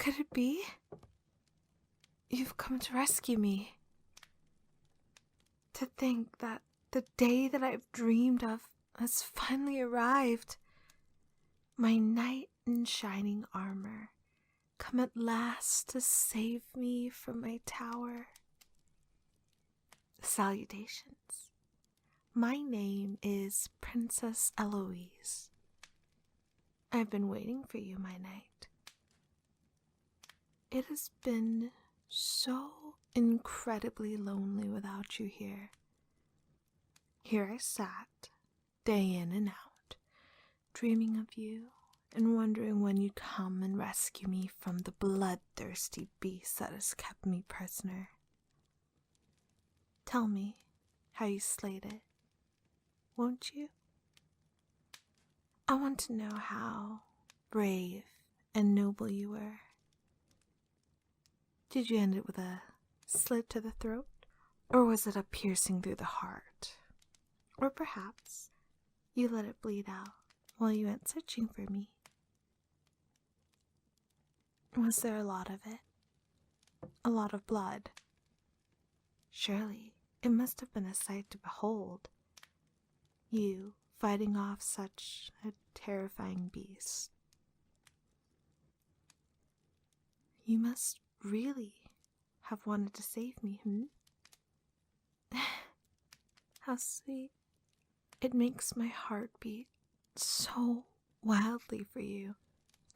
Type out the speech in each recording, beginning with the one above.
Could it be? You've come to rescue me. To think that the day that I've dreamed of has finally arrived. My knight in shining armor, come at last to save me from my tower. Salutations. My name is Princess Eloise. I've been waiting for you, my knight. It has been so incredibly lonely without you here. Here I sat, day in and out, dreaming of you and wondering when you'd come and rescue me from the bloodthirsty beast that has kept me prisoner. Tell me how you slayed it, won't you? I want to know how brave and noble you were. Did you end it with a slit to the throat? Or was it a piercing through the heart? Or perhaps you let it bleed out while you went searching for me? Was there a lot of it? A lot of blood? Surely it must have been a sight to behold. You fighting off such a terrifying beast. You must really have wanted to save me, How sweet. It makes my heart beat so wildly for you,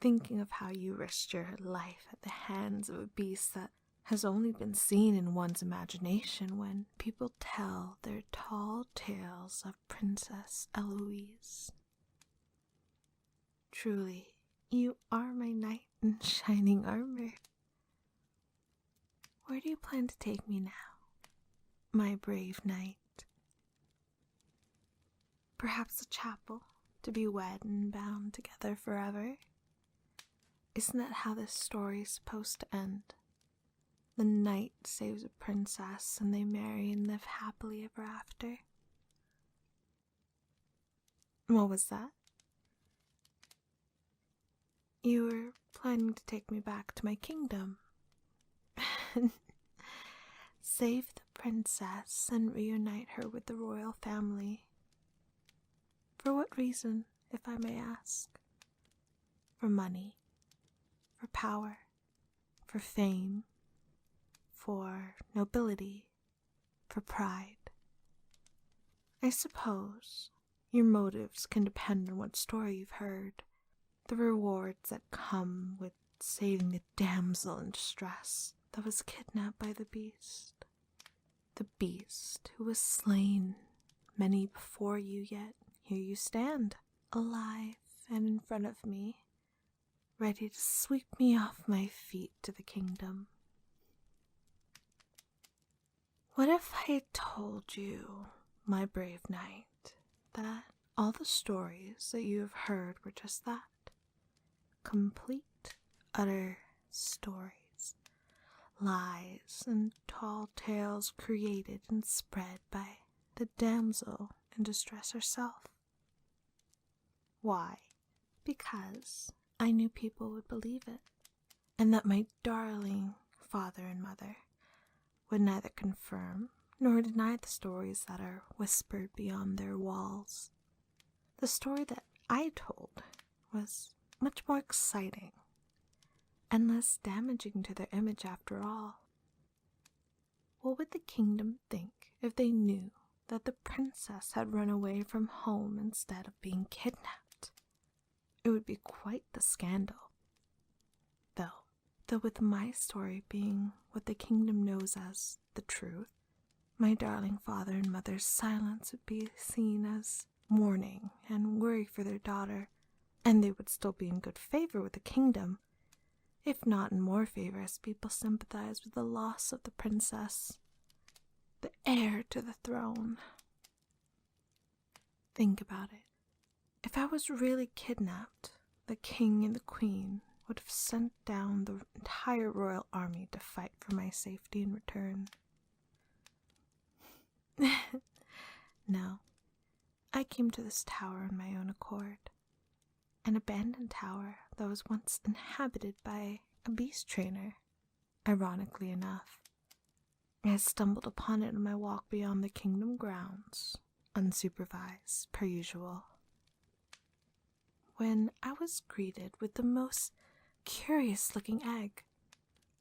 thinking of how you risked your life at the hands of a beast that has only been seen in one's imagination when people tell their tall tales of Princess Eloise. Truly, you are my knight in shining armor. Where do you plan to take me now, my brave knight? Perhaps a chapel, to be wed and bound together forever? Isn't that how this story is supposed to end? The knight saves a princess and they marry and live happily ever after. What was that? You were planning to take me back to my kingdom. Save the princess and reunite her with the royal family. For what reason, if I may ask? For money, for power, for fame, for nobility, for pride. I suppose your motives can depend on what story you've heard, the rewards that come with saving the damsel in distress that was kidnapped by the beast who was slain many before you, yet here you stand, alive and in front of me, ready to sweep me off my feet to the kingdom. What if I had told you, my brave knight, that all the stories that you have heard were just that? Complete, utter stories. Lies and tall tales created and spread by the damsel in distress herself. Why? Because I knew people would believe it, and that my darling father and mother would neither confirm nor deny the stories that are whispered beyond their walls. The story that I told was much more exciting and less damaging to their image after all. What would the kingdom think if they knew that the princess had run away from home instead of being kidnapped? It would be quite the scandal. Though with my story being what the kingdom knows as the truth, my darling father and mother's silence would be seen as mourning and worry for their daughter, and they would still be in good favor with the kingdom, if not in more favor as people sympathize with the loss of the princess, the heir to the throne. Think about it. If I was really kidnapped, the king and the queen would have sent down the entire royal army to fight for my safety in return. No, I came to this tower on my own accord, an abandoned tower that was once inhabited by a beast trainer, ironically enough. I had stumbled upon it on my walk beyond the kingdom grounds, unsupervised, per usual, when I was greeted with the most curious-looking egg.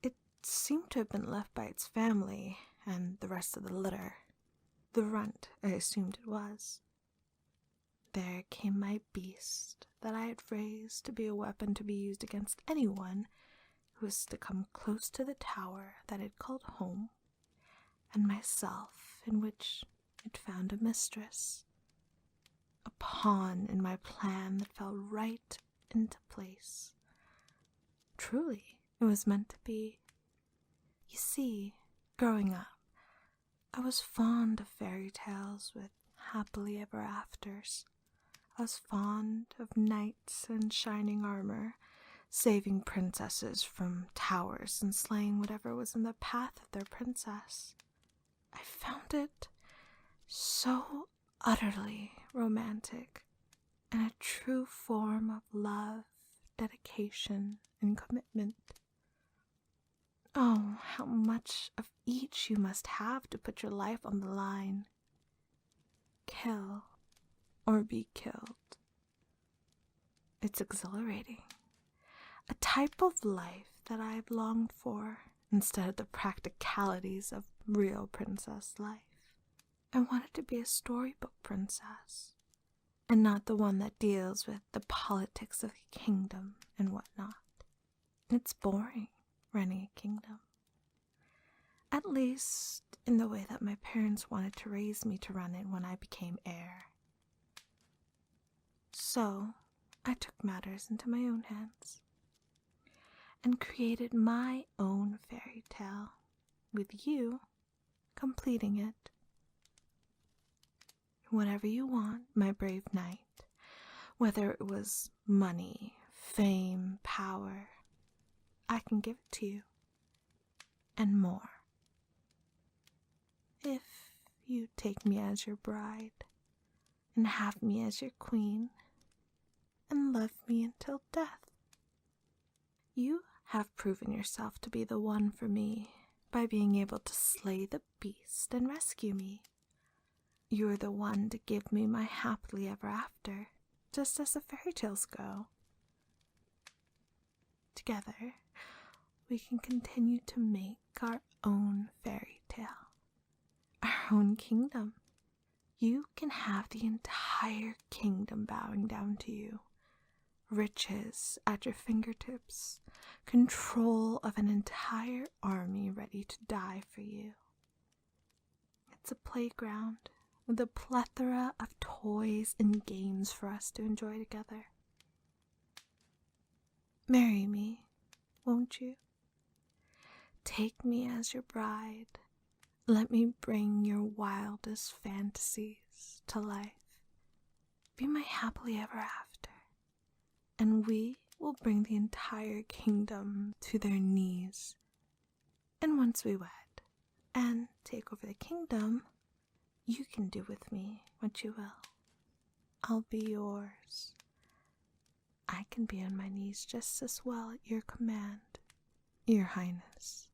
It seemed to have been left by its family and the rest of the litter. The runt, I assumed it was. There came my beast that I had raised to be a weapon to be used against anyone who was to come close to the tower that it called home, and myself in which it found a mistress, a pawn in my plan that fell right into place. Truly, it was meant to be. You see, growing up, I was fond of fairy tales with happily ever afters. I was fond of knights in shining armor, saving princesses from towers and slaying whatever was in the path of their princess. I found it so utterly romantic and a true form of love, dedication, and commitment. Oh, how much of each you must have to put your life on the line. Kill or be killed. It's exhilarating. A type of life that I've longed for instead of the practicalities of real princess life. I wanted to be a storybook princess, and not the one that deals with the politics of the kingdom and whatnot. It's boring, running a kingdom. At least in the way that my parents wanted to raise me to run it when I became heir. So, I took matters into my own hands and created my own fairy tale, with you completing it. Whatever you want, my brave knight, whether it was money, fame, power, I can give it to you, and more. If you take me as your bride, and have me as your queen, and love me until death. You have proven yourself to be the one for me by being able to slay the beast and rescue me. You are the one to give me my happily ever after, just as the fairy tales go. Together, we can continue to make our own fairy tale, our own kingdom. You can have the entire kingdom bowing down to you, riches at your fingertips, control of an entire army ready to die for you. It's a playground with a plethora of toys and games for us to enjoy together. Marry me, won't you? Take me as your bride. Let me bring your wildest fantasies to life. Be my happily ever after, and we will bring the entire kingdom to their knees. And once we wed and take over the kingdom, you can do with me what you will. I'll be yours. I can be on my knees just as well at your command, Your Highness.